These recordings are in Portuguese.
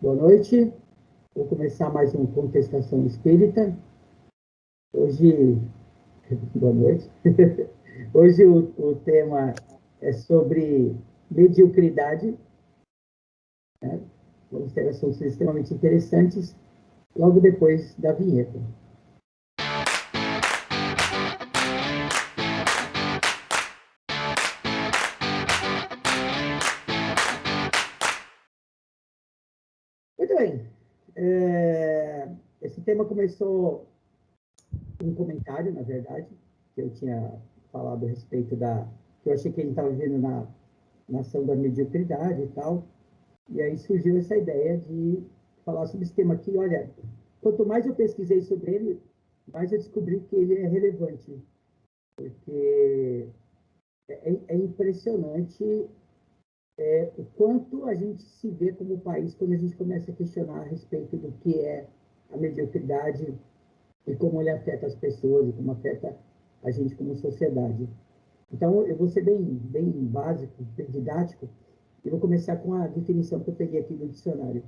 Boa noite. Vou começar mais um Contestação Espírita. Hoje, boa noite. Hoje o tema é sobre mediocridade, né? Vamos ter assuntos extremamente interessantes logo depois da vinheta. Muito bem. Esse tema começou um comentário, na verdade, que eu tinha falado a respeito que eu achei que ele estava vivendo na ação da mediocridade e tal. E aí surgiu essa ideia de falar sobre esse tema aqui. Olha, quanto mais eu pesquisei sobre ele, mais eu descobri que ele é relevante, porque é impressionante o quanto a gente se vê como país quando a gente começa a questionar a respeito do que é a mediocridade e como ele afeta as pessoas e como afeta a gente como sociedade. Então, eu vou ser bem básico, bem didático, e vou começar com a definição que eu peguei aqui do dicionário,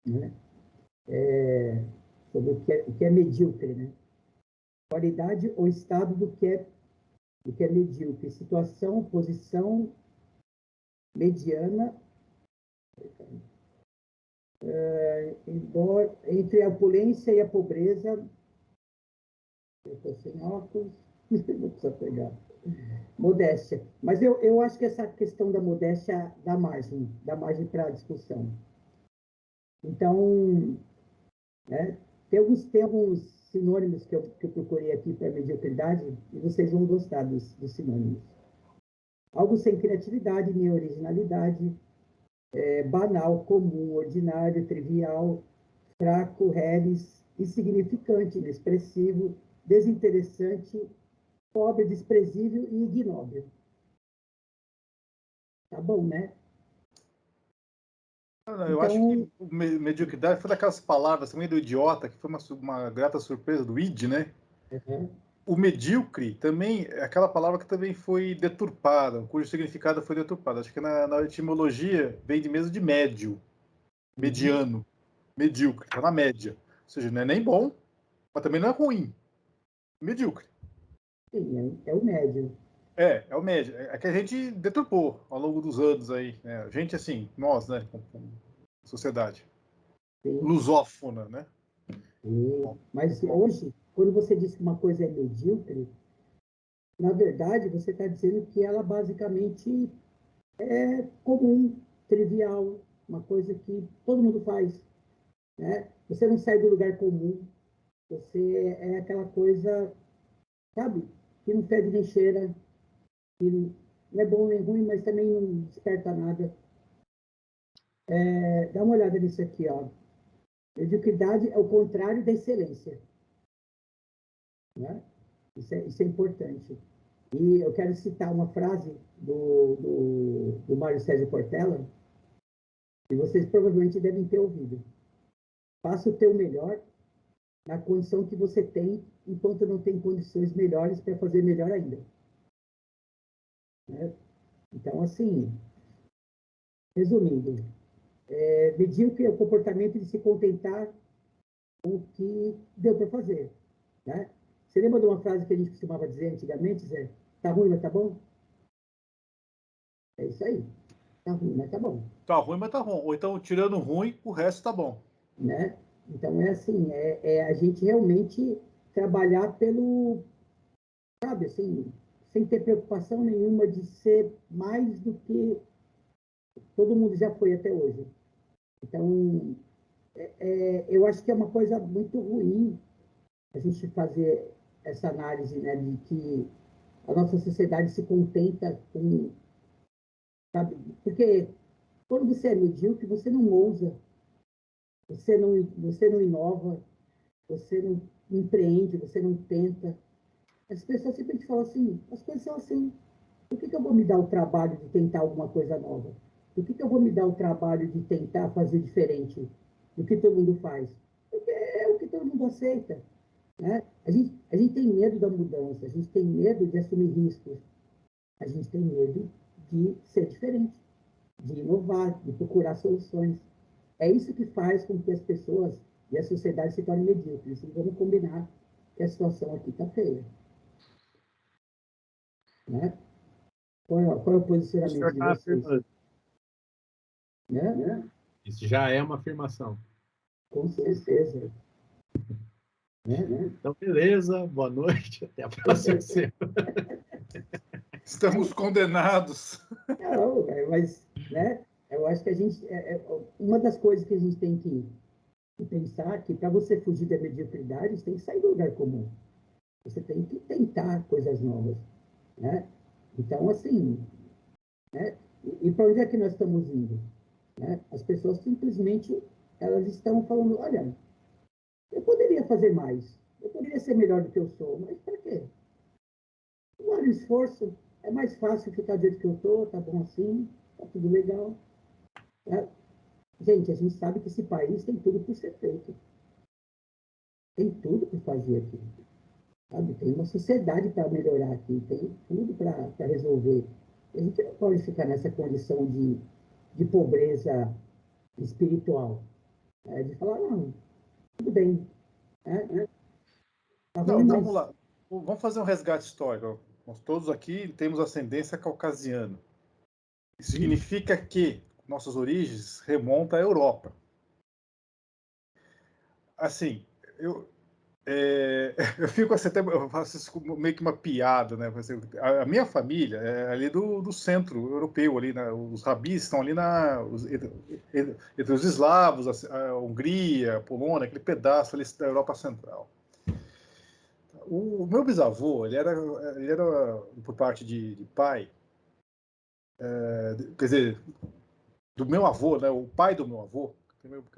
né? Sobre o que é medíocre, né? Qualidade ou estado do que é medíocre, situação, posição mediana, entre a opulência e a pobreza. Eu estou sem óculos, não precisa pegar. Modéstia. Mas eu acho que essa questão da modéstia dá margem para a discussão. Então, né, tem alguns sinônimos que eu procurei aqui para mediocridade e vocês vão gostar dos sinônimos. Algo sem criatividade nem originalidade, banal, comum, ordinário, trivial, fraco, reles, insignificante, inexpressivo, desinteressante, pobre, desprezível e ignóbil. Tá bom, né? Eu acho que mediocridade foi daquelas palavras também do idiota, que foi uma grata surpresa do id, né? Uhum. O medíocre também é aquela palavra que também foi deturpada, cujo significado foi deturpado. Acho que na etimologia vem de mesmo de médio, mediano, medíocre, está na média. Ou seja, não é nem bom, mas também não é ruim. Medíocre. Sim, é o médio. É o médio. É que a gente deturpou ao longo dos anos aí, né? A gente, assim, nós, né? Com sociedade. Sim. Lusófona, né? Mas hoje, quando você diz que uma coisa é medíocre, na verdade, você está dizendo que ela basicamente é comum, trivial, uma coisa que todo mundo faz, né? Você não sai do lugar comum, você é aquela coisa, sabe, que não fede nem cheira, que não é bom nem ruim, mas também não desperta nada. Dá uma olhada nisso aqui, ó. Mediocridade é o contrário da excelência, né? Isso é importante. E eu quero citar uma frase do Mário Sérgio Cortella, que vocês provavelmente devem ter ouvido. Faça o teu melhor na condição que você tem, enquanto não tem condições melhores para fazer melhor ainda. Né? Então, assim, resumindo, medíocre é o comportamento de se contentar com o que deu para fazer. Né? Você lembra de uma frase que a gente costumava dizer antigamente, Zé? Tá ruim, mas tá bom? É isso aí. Tá ruim, mas tá bom. Tá ruim, mas tá bom. Ou então, tirando ruim, o resto tá bom. Né? Então, é assim, a gente realmente trabalhar sabe, assim, sem ter preocupação nenhuma de ser mais do que todo mundo já foi até hoje. Então, eu acho que é uma coisa muito ruim a gente fazer essa análise, né, de que a nossa sociedade se contenta com, sabe, porque quando você é medíocre, você não ousa, você não inova, você não empreende, você não tenta. As pessoas sempre falam assim, as coisas são assim. Por que eu vou me dar o trabalho de tentar alguma coisa nova? Por que eu vou me dar o trabalho de tentar fazer diferente do que todo mundo faz? Porque é o que todo mundo aceita. Né? A gente tem medo da mudança, a gente tem medo de assumir riscos, a gente tem medo de ser diferente, de inovar, de procurar soluções. é isso que faz com que as pessoas e a sociedade se tornem medíocres. E vamos combinar que a situação aqui está feia. Né? Qual é o posicionamento de vocês? Né? Isso já é uma afirmação. Com certeza. Né? Então, beleza, boa noite, até a próxima semana. Estamos condenados. Não, mas, né, eu acho que a gente, uma das coisas que a gente tem que pensar que para você fugir da mediocridade, você tem que sair do lugar comum. Você tem que tentar coisas novas, né? Então, assim, né? E para onde é que nós estamos indo? Né? As pessoas simplesmente elas estão falando, olha, eu poderia fazer mais, eu poderia ser melhor do que eu sou, mas para quê? Não vale esforço, é mais fácil ficar do jeito que eu estou, tá bom assim, tá tudo legal. Né? Gente, a gente sabe que esse país tem tudo por ser feito. Tem tudo por fazer aqui. Sabe? Tem uma sociedade para melhorar aqui, tem tudo para resolver. A gente não pode ficar nessa condição de pobreza espiritual. Né? De falar, não, tudo bem. Né? Tá Não, ruim, vamos mas... lá. Vamos fazer um resgate histórico. Nós todos aqui temos ascendência caucasiana. Isso significa que nossas origens remontam à Europa. Assim, eu fico assim, eu faço isso meio que uma piada, né? A minha família é ali do centro europeu, ali, né? Os rabis estão ali entre os eslavos, a Hungria, a Polônia, aquele pedaço ali da Europa Central. O meu bisavô, ele era por parte de pai, quer dizer, do meu avô, né? O pai do meu avô,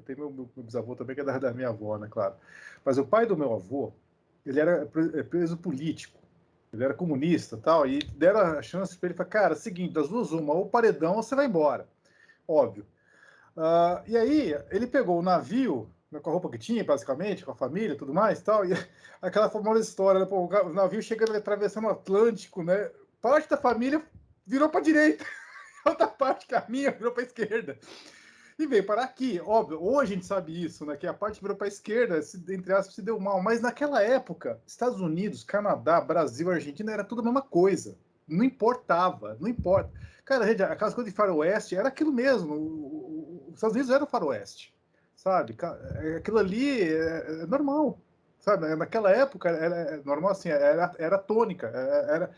tem meu bisavô também, que é da minha avó, né? Claro. Mas o pai do meu avô, ele era preso político, ele era comunista, tal, e deram a chance para ele, falar, cara, seguinte, das duas uma, ou paredão ou você vai embora, óbvio. E aí ele pegou o navio, né, com a roupa que tinha, basicamente, com a família, tudo mais, tal, e aquela famosa história, né, pô, o navio chegando, atravessando o Atlântico, né, parte da família virou para a direita, outra parte, que a minha, virou para a esquerda. E veio parar aqui, óbvio, hoje a gente sabe isso, né? Que a parte virou para a esquerda, entre aspas, se deu mal. Mas naquela época, Estados Unidos, Canadá, Brasil, Argentina, era tudo a mesma coisa. Não importava, não importa. Cara, aquelas coisas de faroeste, era aquilo mesmo. Os Estados Unidos era o faroeste, sabe? Aquilo ali é normal, sabe? Naquela época era normal, assim, era tônica, era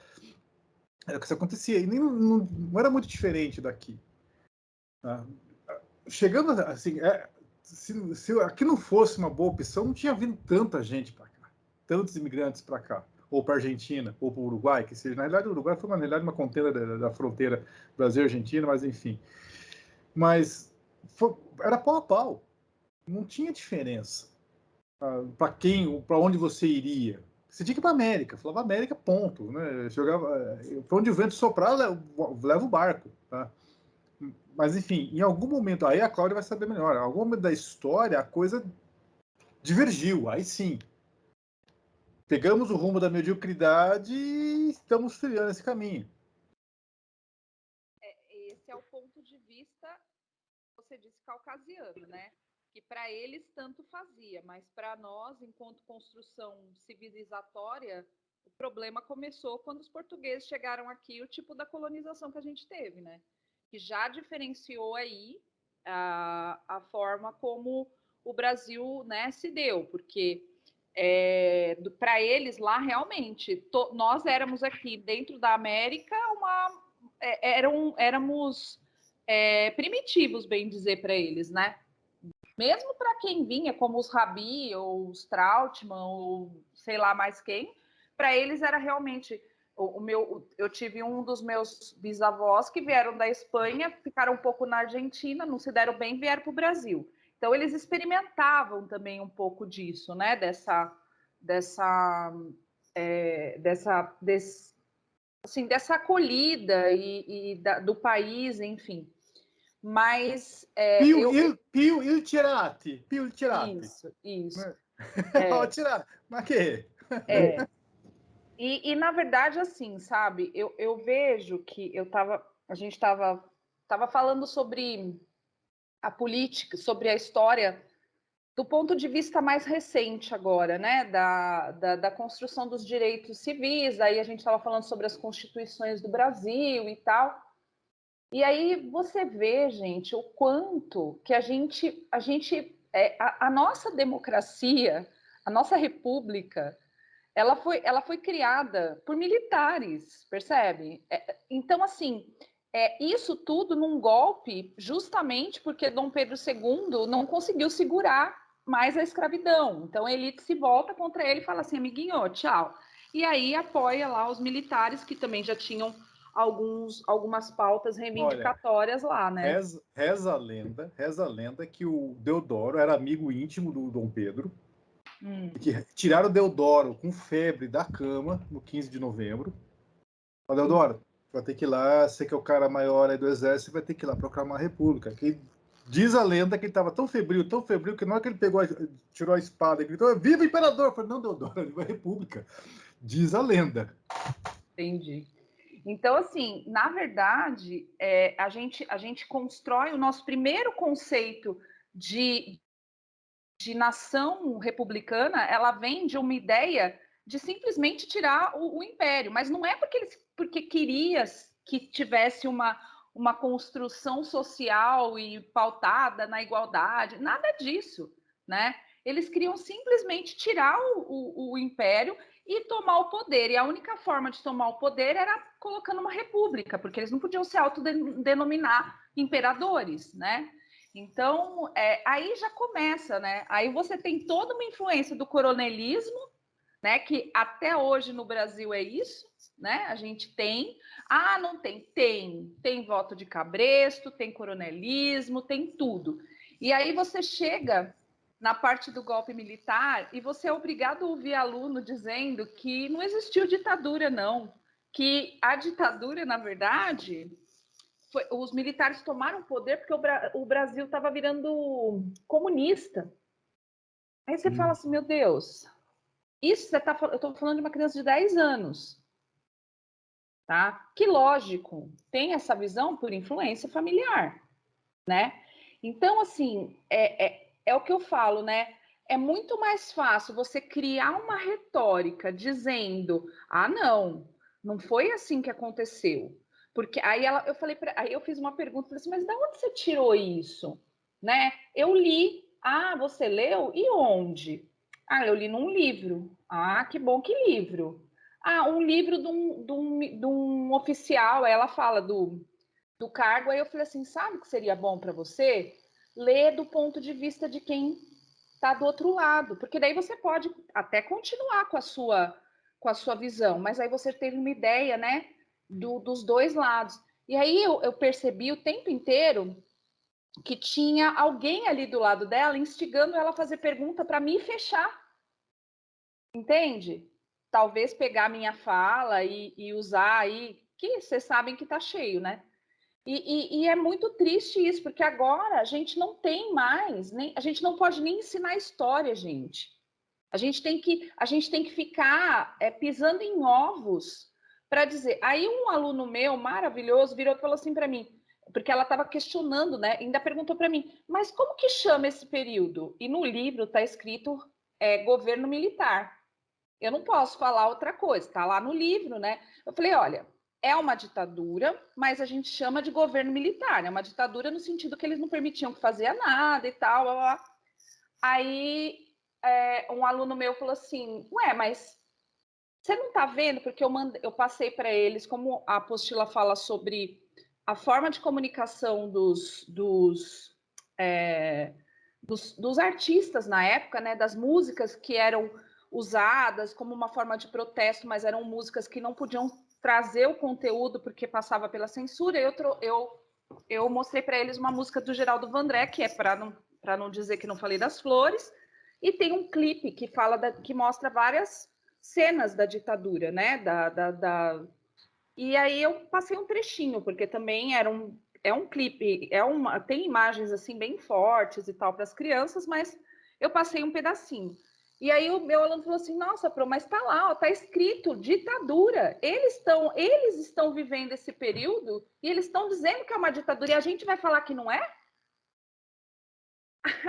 o que acontecia. E não era muito diferente daqui. Tá? Chegando assim, se aqui não fosse uma boa opção, não tinha vindo tanta gente para cá, tantos imigrantes para cá, ou para a Argentina, ou para o Uruguai, que seja. Na realidade, o Uruguai foi uma contenda da fronteira Brasil-Argentina, mas enfim. Mas era pau a pau, não tinha diferença para onde você iria. Você tinha que ir para a América, falava América, ponto. Né? Jogava, para onde o vento soprar, leva o barco. Tá? Mas, enfim, em algum momento, aí a Cláudia vai saber melhor, em algum momento da história, a coisa divergiu, aí sim. Pegamos o rumo da mediocridade e estamos trilhando esse caminho. Esse é o ponto de vista, você disse, caucasiano, né? Que para eles tanto fazia, mas para nós, enquanto construção civilizatória, o problema começou quando os portugueses chegaram aqui, o tipo da colonização que a gente teve, né? Que já diferenciou aí a forma como o Brasil, né, se deu, porque para eles lá realmente nós éramos aqui dentro da América éramos primitivos, bem dizer, para eles, né? Mesmo para quem vinha, como os Rabi ou os Trautmann ou sei lá mais quem, para eles era realmente eu tive um dos meus bisavós que vieram da Espanha, ficaram um pouco na Argentina, não se deram bem, vieram para o Brasil. Então eles experimentavam também um pouco disso, né? Dessa acolhida do país, enfim. Mas Pio tirati. Isso. Mas que? E na verdade, assim, sabe, eu vejo que a gente estava falando sobre a política, sobre a história do ponto de vista mais recente agora, né, da construção dos direitos civis. Aí a gente estava falando sobre as constituições do Brasil e tal. E aí você vê, gente, o quanto que a nossa democracia, a nossa república, ela foi criada por militares, percebe? Então, assim, isso tudo num golpe, justamente porque Dom Pedro II não conseguiu segurar mais a escravidão. Então, a elite se volta contra ele e fala assim, amiguinho, tchau. E aí apoia lá os militares, que também já tinham algumas pautas reivindicatórias lá, né? Reza a lenda que o Deodoro era amigo íntimo do Dom Pedro, que tiraram o Deodoro com febre da cama no 15 de novembro. Ó, Deodoro, vai ter que ir lá, você que é o cara maior aí do exército, vai ter que ir lá proclamar a república. Que diz a lenda que ele estava tão febril, que na hora que ele tirou a espada e gritou, viva o imperador! Eu falei, não, Deodoro, viva a república. Diz a lenda. Entendi. Então, assim, na verdade, a gente constrói o nosso primeiro conceito de nação republicana, ela vem de uma ideia de simplesmente tirar o império, mas não é porque queria que tivesse uma construção social e pautada na igualdade, nada disso, né? Eles queriam simplesmente tirar o império e tomar o poder. E a única forma de tomar o poder era colocando uma república, porque eles não podiam se autodenominar imperadores, né? Então, aí já começa, né? Aí você tem toda uma influência do coronelismo, né? Que até hoje no Brasil é isso, né? A gente tem. Ah, não tem? Tem voto de cabresto, tem coronelismo, tem tudo. E aí você chega na parte do golpe militar e você é obrigado a ouvir aluno dizendo que não existiu ditadura, não. Que a ditadura, na verdade, os militares tomaram poder porque o Brasil estava virando comunista. Aí você fala assim, meu Deus, isso eu estou falando de uma criança de 10 anos. Tá? Que lógico, tem essa visão por influência familiar, né? Então, assim, é o que eu falo, né? É muito mais fácil você criar uma retórica dizendo, ah, não foi assim que aconteceu. Porque aí aí eu fiz uma pergunta, falei assim, mas de onde você tirou isso? Né? Eu li. Ah, você leu? E onde? Ah, eu li num livro. Ah, que bom, que livro? Ah, um livro de um oficial. Aí ela fala do cargo. Aí eu falei assim, sabe o que seria bom para você? Ler do ponto de vista de quem está do outro lado, porque daí você pode até continuar com a sua visão, mas aí você teve uma ideia, né, dos dois lados. E aí eu percebi o tempo inteiro que tinha alguém ali do lado dela instigando ela a fazer pergunta para me fechar, entende? Talvez pegar minha fala e usar aí, que vocês sabem que tá cheio, né? E é muito triste isso, porque agora a gente não tem mais, a gente não pode nem ensinar história, gente. A gente tem que ficar pisando em ovos para dizer. Aí um aluno meu maravilhoso virou e falou assim para mim, porque ela estava questionando, né? Ainda perguntou para mim, mas como que chama esse período? E no livro está escrito governo militar. Eu não posso falar outra coisa, está lá no livro, né? Eu falei, olha, é uma ditadura, mas a gente chama de governo militar, né? Uma ditadura no sentido que eles não permitiam que fazia nada e tal, blá, blá. Aí um aluno meu falou assim, ué, mas você não está vendo? Porque eu passei para eles, como a apostila fala sobre a forma de comunicação dos artistas na época, né? Das músicas que eram usadas como uma forma de protesto, mas eram músicas que não podiam trazer o conteúdo porque passava pela censura. Eu mostrei para eles uma música do Geraldo Vandré, que é para não dizer que não falei das flores, e tem um clipe que que mostra várias cenas da ditadura, né? E aí eu passei um trechinho, porque também é um clipe, tem imagens assim bem fortes e tal para as crianças, mas eu passei um pedacinho. E aí o meu aluno falou assim, nossa, Pro, mas tá lá, ó, tá escrito ditadura. Eles estão vivendo esse período e eles estão dizendo que é uma ditadura e a gente vai falar que não é?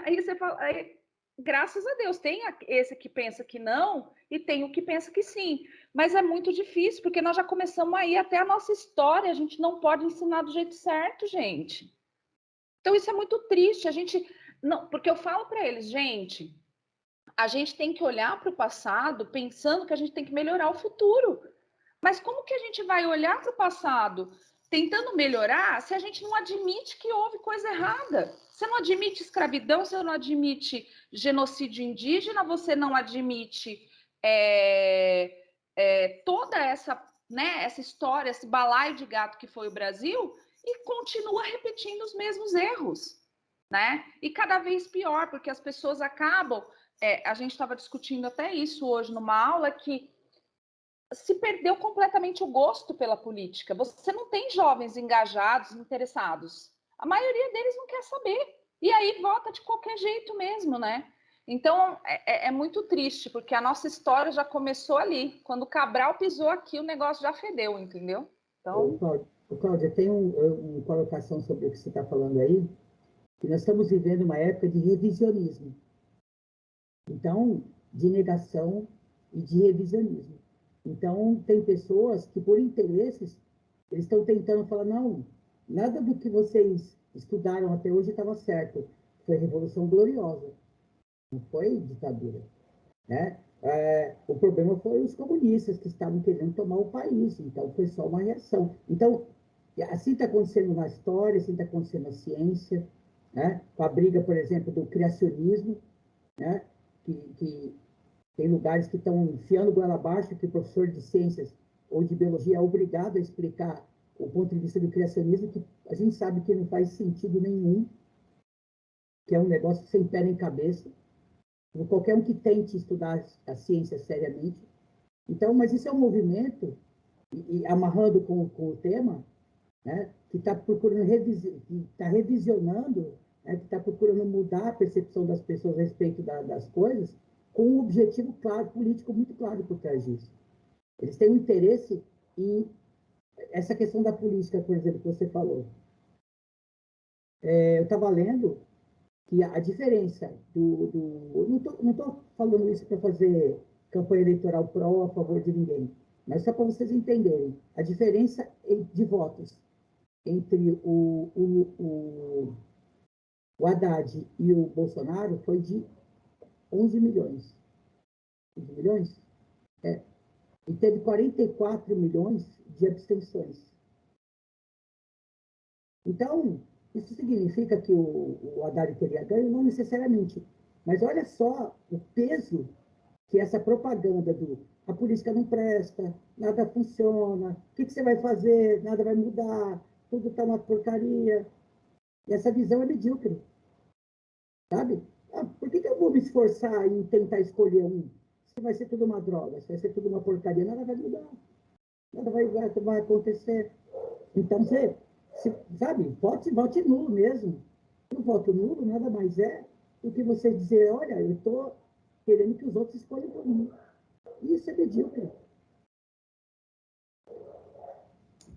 Aí você fala, aí, graças a Deus, tem esse que pensa que não e tem o que pensa que sim. Mas é muito difícil, porque nós já começamos aí até a nossa história, a gente não pode ensinar do jeito certo, gente. Então isso é muito triste, a gente não, porque eu falo para eles, gente, a gente tem que olhar para o passado pensando que a gente tem que melhorar o futuro. Mas como que a gente vai olhar para o passado tentando melhorar se a gente não admite que houve coisa errada? Você não admite escravidão, você não admite genocídio indígena, você não admite toda essa, né, essa história, esse balaio de gato que foi o Brasil e continua repetindo os mesmos erros, né? E cada vez pior, porque as pessoas acabam... a gente estava discutindo até isso hoje numa aula, que se perdeu completamente o gosto pela política. Você não tem jovens engajados, interessados. A maioria deles não quer saber. E aí vota de qualquer jeito mesmo, né? Então, é muito triste, porque a nossa história já começou ali. Quando o Cabral pisou aqui, o negócio já fedeu, entendeu? Então... Cláudia, tem uma colocação sobre o que você está falando aí, que nós estamos vivendo uma época de revisionismo. Então, de negação e de revisionismo. Então, tem pessoas que, por interesses, eles estão tentando falar, não, nada do que vocês estudaram até hoje estava certo. Foi Revolução Gloriosa, não foi ditadura, né? O problema foi os comunistas que estavam querendo tomar o país, então foi só uma reação. Então, assim está acontecendo na história, assim está acontecendo na ciência, né? Com a briga, por exemplo, do criacionismo, né? Que tem lugares que estão enfiando goela abaixo, que o professor de ciências ou de biologia é obrigado a explicar o ponto de vista do criacionismo, que a gente sabe que não faz sentido nenhum, que é um negócio sem pé nem cabeça. Qualquer um que tente estudar a ciência seriamente. Então, mas isso é um movimento, e amarrando com o tema, né, que está procurando que está revisionando, né, que está procurando mudar a percepção das pessoas a respeito das coisas, com um objetivo claro, político muito claro por trás disso. Eles têm um interesse em essa questão da política, por exemplo, que você falou. Eu estava lendo que a diferença não estou falando isso para fazer campanha eleitoral pró ou a favor de ninguém, mas só para vocês entenderem a diferença de votos entre o Haddad e o Bolsonaro foi de 11 milhões. 11 milhões? E teve 44 milhões de abstenções. Então, isso significa que o Haddad teria ganho? Não necessariamente. Mas olha só o peso que essa propaganda a política não presta, nada funciona, o que você vai fazer? Nada vai mudar, tudo está uma porcaria. E essa visão é medíocre, sabe? Por que eu vou me esforçar em tentar escolher um? Se vai ser tudo uma droga, se vai ser tudo uma porcaria, nada vai mudar, nada vai acontecer. Então, sabe, vote nulo mesmo. O voto nulo nada mais é do que você dizer, olha, eu estou querendo que os outros escolham por mim. Isso é medíocre.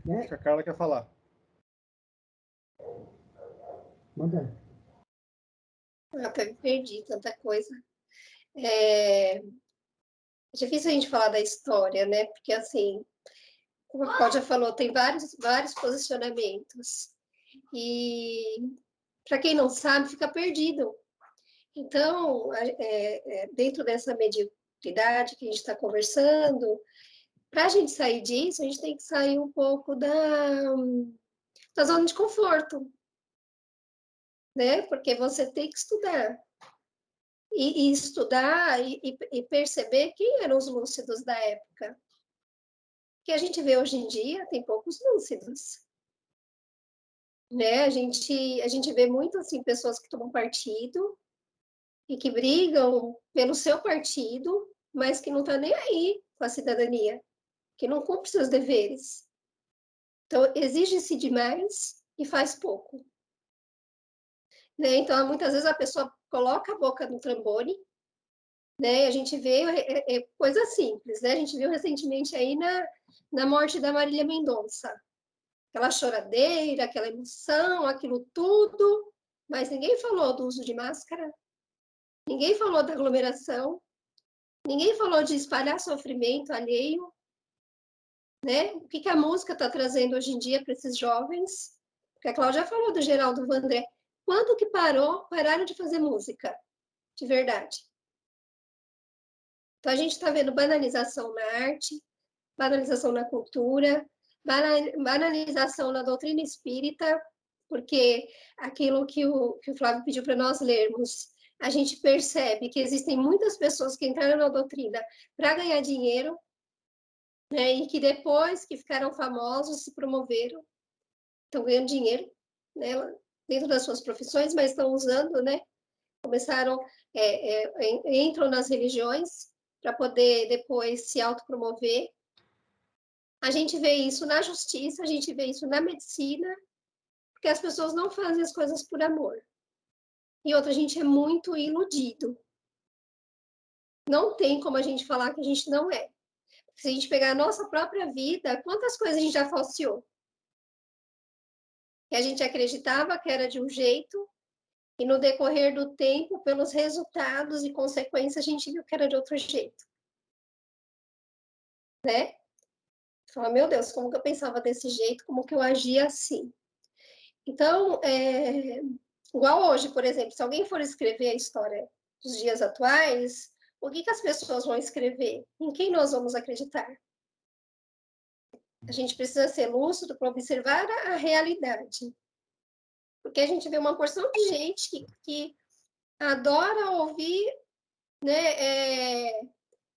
Né? Acho que a Carla quer falar. Manda. Eu até perdi tanta coisa. É difícil a gente falar da história, né? Porque, assim, como a Cláudia falou, tem vários posicionamentos. E, para quem não sabe, fica perdido. Então, dentro dessa mediocridade que a gente está conversando, para a gente sair disso, a gente tem que sair um pouco da zona de conforto, né? Porque você tem que estudar. E estudar e perceber quem eram os lúcidos da época. O que a gente vê hoje em dia, tem poucos lúcidos. Né? A gente vê muito assim, pessoas que tomam partido e que brigam pelo seu partido, mas que não estão nem aí com a cidadania, que não cumpre seus deveres. Então, exige-se demais e faz pouco. Né? Então, muitas vezes a pessoa coloca a boca no trombone, né? A gente vê coisa simples, né? A gente viu recentemente aí na morte da Marília Mendonça. Aquela choradeira, aquela emoção, aquilo tudo, mas ninguém falou do uso de máscara, ninguém falou da aglomeração, ninguém falou de espalhar sofrimento alheio, né? O que a música está trazendo hoje em dia para esses jovens? Porque a Cláudia falou do Geraldo Vandré. Quando que pararam de fazer música? De verdade. Então, a gente está vendo banalização na arte, banalização na cultura, banalização na doutrina espírita, porque aquilo que o Flávio pediu para nós lermos, a gente percebe que existem muitas pessoas que entraram na doutrina para ganhar dinheiro, né, e que depois que ficaram famosos, se promoveram, estão ganhando dinheiro, né, dentro das suas profissões, mas estão usando, né, começaram, entram nas religiões para poder depois se autopromover. A gente vê isso na justiça, a gente vê isso na medicina, porque as pessoas não fazem as coisas por amor. E outra, a gente é muito iludido. Não tem como a gente falar que a gente não é. Se a gente pegar a nossa própria vida, quantas coisas a gente já falseou? Que a gente acreditava que era de um jeito, e no decorrer do tempo, pelos resultados e consequências, a gente viu que era de outro jeito. Né? Fala, meu Deus, como que eu pensava desse jeito, como que eu agia assim? Então, igual hoje, por exemplo, se alguém for escrever a história dos dias atuais, o que as pessoas vão escrever? Em quem nós vamos acreditar? A gente precisa ser lúcido para observar a realidade. Porque a gente vê uma porção de gente que adora ouvir, né?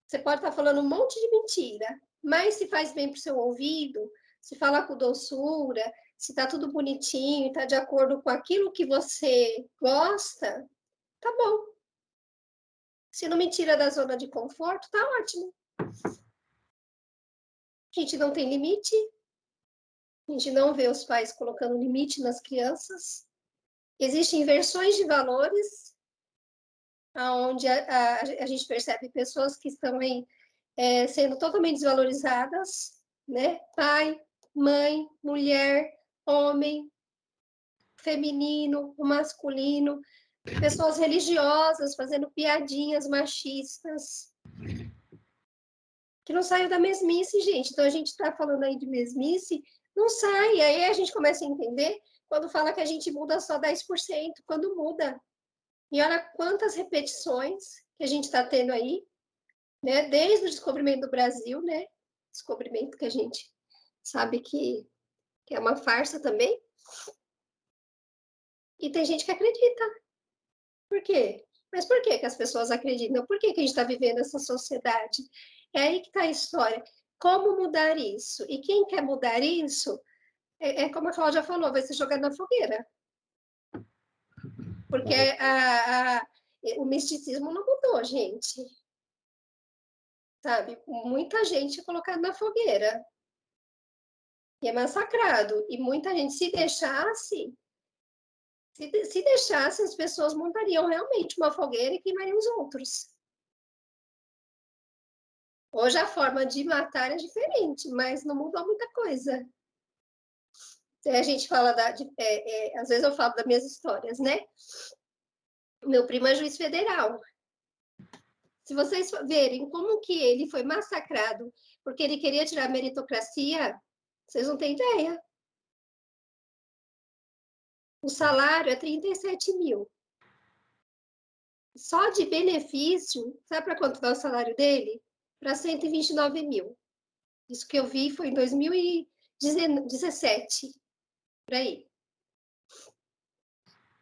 Você pode estar falando um monte de mentira, mas se faz bem para o seu ouvido, se fala com doçura, se está tudo bonitinho, está de acordo com aquilo que você gosta, tá bom. Se não me tira da zona de conforto, tá ótimo. A gente não tem limite, a gente não vê os pais colocando limite nas crianças. Existem inversões de valores, onde a gente percebe pessoas que estão aí sendo totalmente desvalorizadas, né? Pai, mãe, mulher, homem, feminino, o masculino, pessoas religiosas fazendo piadinhas machistas, que não saiu da mesmice, gente. Então, a gente está falando aí de mesmice, não sai. Aí a gente começa a entender quando fala que a gente muda só 10%, quando muda. E olha quantas repetições que a gente está tendo aí, né? Desde o descobrimento do Brasil, né? Descobrimento que a gente sabe que é uma farsa também. E tem gente que acredita. Por quê? Mas por que as pessoas acreditam? Por que a gente está vivendo essa sociedade? É aí que está a história. Como mudar isso? E quem quer mudar isso, como a Cláudia falou, vai ser jogado na fogueira. Porque o misticismo não mudou, gente. Sabe? Muita gente colocada na fogueira. E é massacrado. E muita gente, se deixasse, as pessoas montariam realmente uma fogueira e queimariam os outros. Hoje a forma de matar é diferente, mas não mudou muita coisa. A gente fala, às vezes eu falo das minhas histórias, né? Meu primo é juiz federal. Se vocês verem como que ele foi massacrado porque ele queria tirar a meritocracia, vocês não têm ideia. O salário é 37 mil. Só de benefício, sabe para quanto dá o salário dele? Para 129 mil. Isso que eu vi foi em 2017, por aí.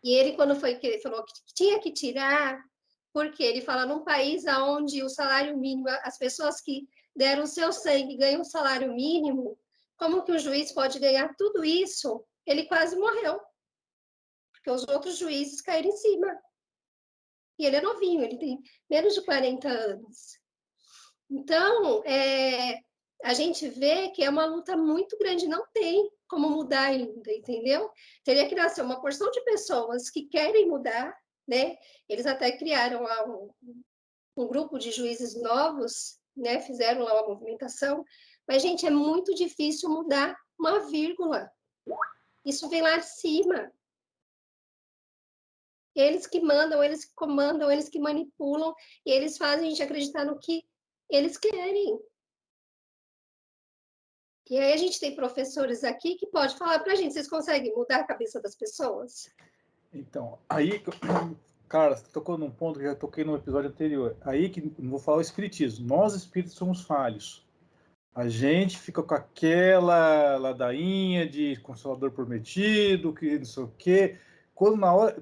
E ele, quando foi que ele falou que tinha que tirar, porque ele fala num país onde o salário mínimo, as pessoas que deram o seu sangue ganham o salário mínimo, como que o juiz pode ganhar tudo isso? Ele quase morreu, porque os outros juízes caíram em cima. E ele é novinho, ele tem menos de 40 anos. Então, a gente vê que é uma luta muito grande, não tem como mudar ainda, entendeu? Teria que nascer uma porção de pessoas que querem mudar, né? Eles até criaram lá um grupo de juízes novos, né? Fizeram lá uma movimentação, mas, gente, é muito difícil mudar uma vírgula. Isso vem lá de cima. Eles que mandam, eles que comandam, eles que manipulam, e eles fazem a gente acreditar no que eles querem. E aí a gente tem professores aqui que pode falar para a gente, vocês conseguem mudar a cabeça das pessoas? Então, aí, cara, você tocou num ponto que eu já toquei no episódio anterior. Aí que não vou falar o espiritismo. Nós espíritos somos falhos. A gente fica com aquela ladainha de Consolador Prometido, que não sei o quê.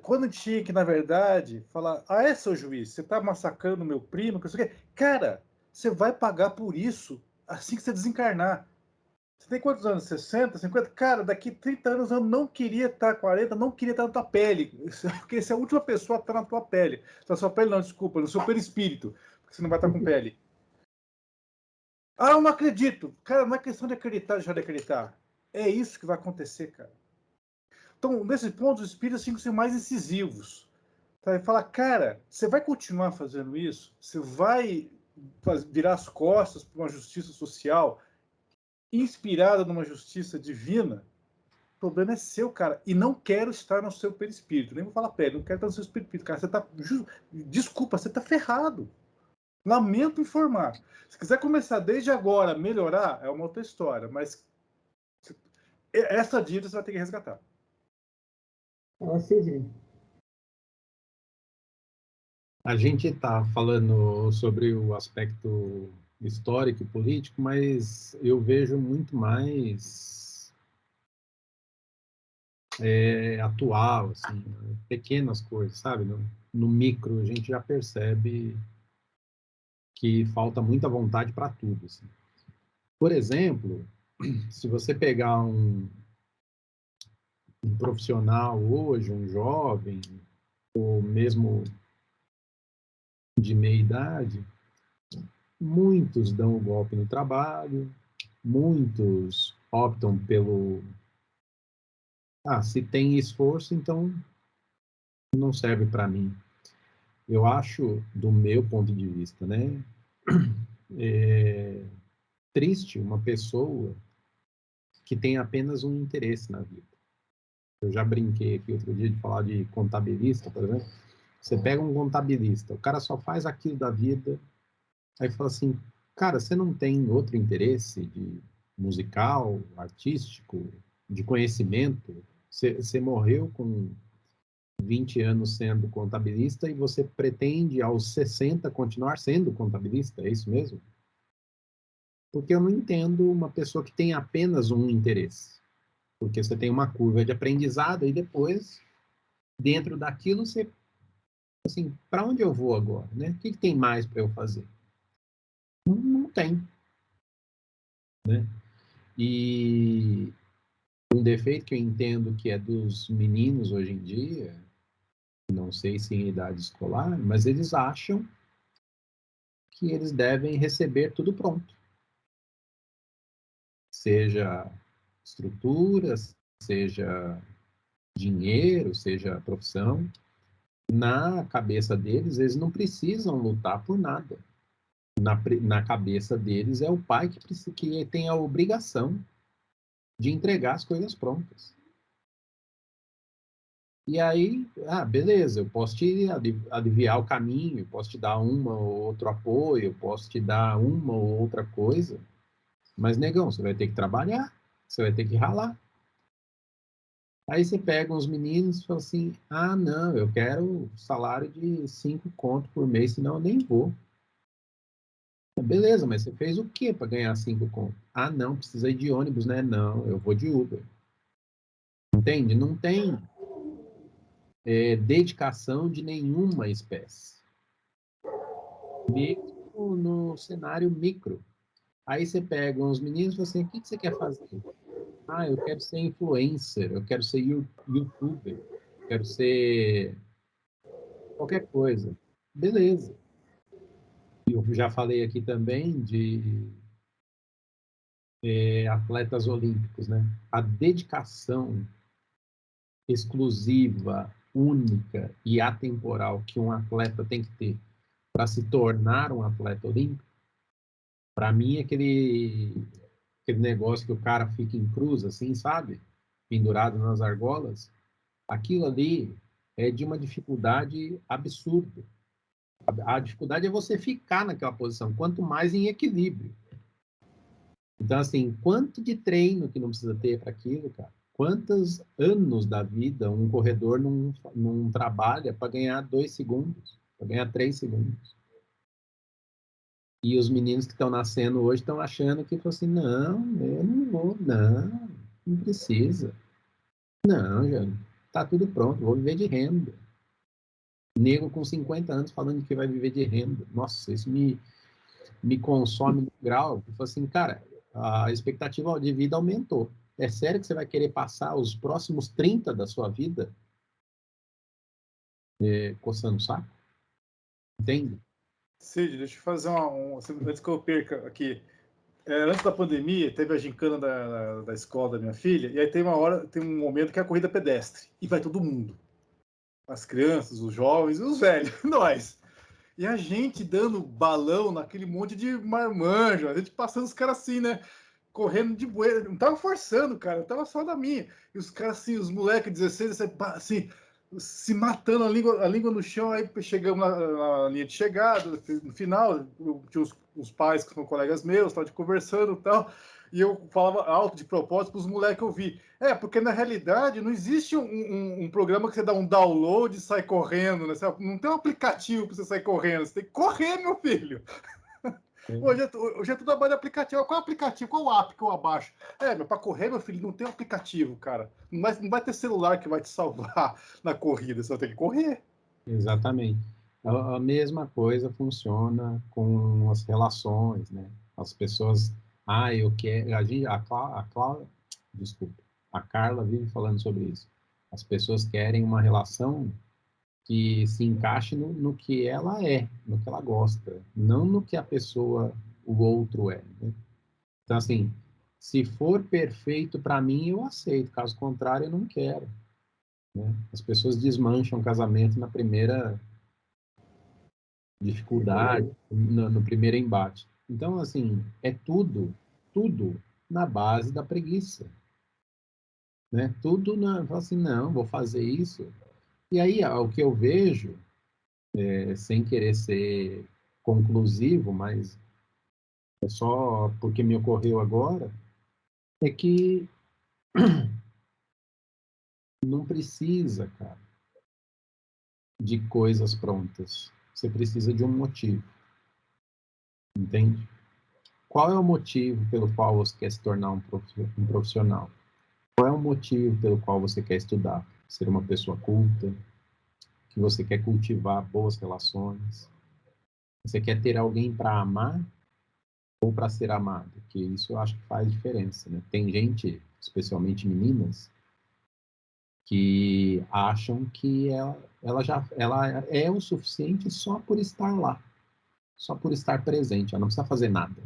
Quando tinha que, na verdade, falar, seu juiz, você tá massacrando meu primo, que não sei o quê. Cara, você vai pagar por isso assim que você desencarnar. Você tem quantos anos? 60, 50? Cara, daqui 30 anos eu não queria estar, 40, não queria estar na tua pele. Porque você é a última pessoa a estar na tua pele. Na sua pele não, desculpa, no seu perispírito. Porque você não vai estar com pele. Eu não acredito. Cara, não é questão de acreditar, deixar de acreditar. É isso que vai acontecer, cara. Então, nesse ponto, os espíritos têm que ser mais incisivos. Tá? E falar, cara, você vai continuar fazendo isso? Você vai virar as costas para uma justiça social inspirada numa justiça divina? O problema é seu, cara. E não quero estar no seu perispírito. Nem vou falar pele, não quero estar no seu perispírito. Cara, você tá. Desculpa, você tá ferrado. Lamento informar. Se quiser começar desde agora a melhorar, é uma outra história. Mas essa dívida você vai ter que resgatar. Fala, Sidney. A gente está falando sobre o aspecto histórico e político, mas eu vejo muito mais atual, assim, pequenas coisas, sabe? No micro, a gente já percebe que falta muita vontade para tudo. Assim. Por exemplo, se você pegar um profissional hoje, um jovem, ou mesmo de meia idade, muitos dão o golpe no trabalho, muitos optam pelo se tem esforço, então não serve para mim. Eu acho, do meu ponto de vista, né, triste uma pessoa que tem apenas um interesse na vida. Eu já brinquei aqui outro dia de falar de contabilista, por exemplo. Você pega um contabilista, o cara só faz aquilo da vida, aí fala assim, cara, você não tem outro interesse de musical, artístico, de conhecimento? Você morreu com 20 anos sendo contabilista e você pretende aos 60 continuar sendo contabilista, é isso mesmo? Porque eu não entendo uma pessoa que tem apenas um interesse. Porque você tem uma curva de aprendizado e depois, dentro daquilo, você, assim, para onde eu vou agora, né? O que tem mais para eu fazer? Não tem, né? E um defeito que eu entendo que é dos meninos hoje em dia, não sei se em idade escolar, mas eles acham que eles devem receber tudo pronto. Seja estrutura, seja dinheiro, seja profissão. Na cabeça deles, eles não precisam lutar por nada. Na cabeça deles, é o pai que tem a obrigação de entregar as coisas prontas. E aí, beleza, eu posso te aliviar o caminho, posso te dar uma ou outro apoio, posso te dar uma ou outra coisa, mas, negão, você vai ter que trabalhar, você vai ter que ralar. Aí você pega uns meninos e fala assim, não, eu quero salário de 5 conto por mês, senão eu nem vou. Beleza, mas você fez o que para ganhar 5 conto? Não, precisa ir de ônibus, né? Não, eu vou de Uber. Entende? Não tem dedicação de nenhuma espécie. Mesmo no cenário micro. Aí você pega uns meninos e fala assim, o que você quer fazer? Eu quero ser influencer, eu quero ser youtuber, eu quero ser qualquer coisa. Beleza. Eu já falei aqui também de atletas olímpicos, né? A dedicação exclusiva, única e atemporal que um atleta tem que ter para se tornar um atleta olímpico, para mim é aquele negócio que o cara fica em cruz, assim, sabe? Pendurado nas argolas. Aquilo ali é de uma dificuldade absurda. A dificuldade é você ficar naquela posição, quanto mais em equilíbrio. Então, assim, quanto de treino que não precisa ter para aquilo, cara? Quantos anos da vida um corredor não trabalha para ganhar 2 segundos, para ganhar 3 segundos? E os meninos que estão nascendo hoje estão achando que, assim, não, eu não vou, não precisa. Não, já tá tudo pronto, vou viver de renda. Nego com 50 anos falando que vai viver de renda. Nossa, isso me consome no grau. Eu falo assim, cara, a expectativa de vida aumentou. É sério que você vai querer passar os próximos 30 da sua vida coçando o saco? Entende? Cid, deixa eu fazer antes que eu perca aqui. Antes da pandemia, teve a gincana da escola da minha filha, e aí tem um momento que é a corrida pedestre, e vai todo mundo. As crianças, os jovens, os velhos, nós. E a gente dando balão naquele monte de marmanjo, a gente passando os caras assim, né? Correndo de bueira. Não tava forçando, cara, tava só da minha. E os caras assim, os moleques 16, assim, se matando a língua no chão, aí chegamos na linha de chegada, no final, tinha os pais que são colegas meus, tava conversando e tal, e eu falava alto de propósito para os moleques ouvir. Porque na realidade não existe um programa que você dá um download e sai correndo, né? Não tem um aplicativo para você sair correndo, você tem que correr, meu filho. Hoje é tudo a base de aplicativo. Qual é o aplicativo? Qual o app que eu abaixo? Para correr, meu filho, não tem um aplicativo, cara. Não vai ter celular que vai te salvar na corrida, você vai ter que correr. Exatamente. A mesma coisa funciona com as relações, né? As pessoas, eu quero, desculpa, a Carla vive falando sobre isso. As pessoas querem uma relação que se encaixe no que ela é, no que ela gosta, não no que a pessoa, o outro é, né? Então, assim, se for perfeito para mim, eu aceito. Caso contrário, eu não quero, né? As pessoas desmancham o casamento na primeira dificuldade, no primeiro embate. Então, assim, é tudo na base da preguiça, né? Tudo assim, não, vou fazer isso. E aí, o que eu vejo, sem querer ser conclusivo, mas é só porque me ocorreu agora, é que não precisa, cara, de coisas prontas. Você precisa de um motivo, entende? Qual é o motivo pelo qual você quer se tornar um profissional? Qual é o motivo pelo qual você quer estudar? Ser uma pessoa culta, que você quer cultivar boas relações, você quer ter alguém para amar ou para ser amado? Que isso eu acho que faz diferença, né? Tem gente, especialmente meninas, que acham que ela é o suficiente só por estar lá, só por estar presente, ela não precisa fazer nada.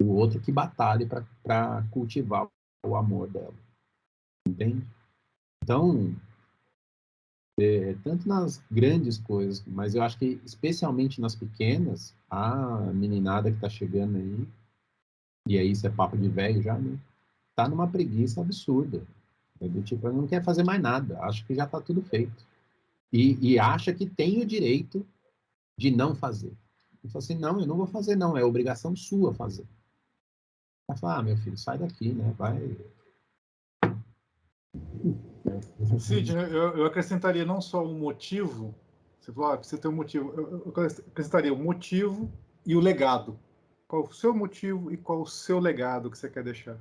O outro que batalhe para cultivar o amor dela, entende? Então, tanto nas grandes coisas, mas eu acho que especialmente nas pequenas, a meninada que está chegando aí, e aí isso é papo de velho já, né? Tá numa preguiça absurda. Do tipo, ela não quer fazer mais nada, acha que já está tudo feito. E acha que tem o direito de não fazer. Eu falo assim, não, eu não vou fazer não, é obrigação sua fazer. Ela fala, meu filho, sai daqui, né? Vai. Cid, eu acrescentaria não só um motivo, você falou, precisa ter um motivo, eu acrescentaria o motivo e o legado. Qual o seu motivo e qual o seu legado que você quer deixar?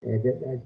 É verdade.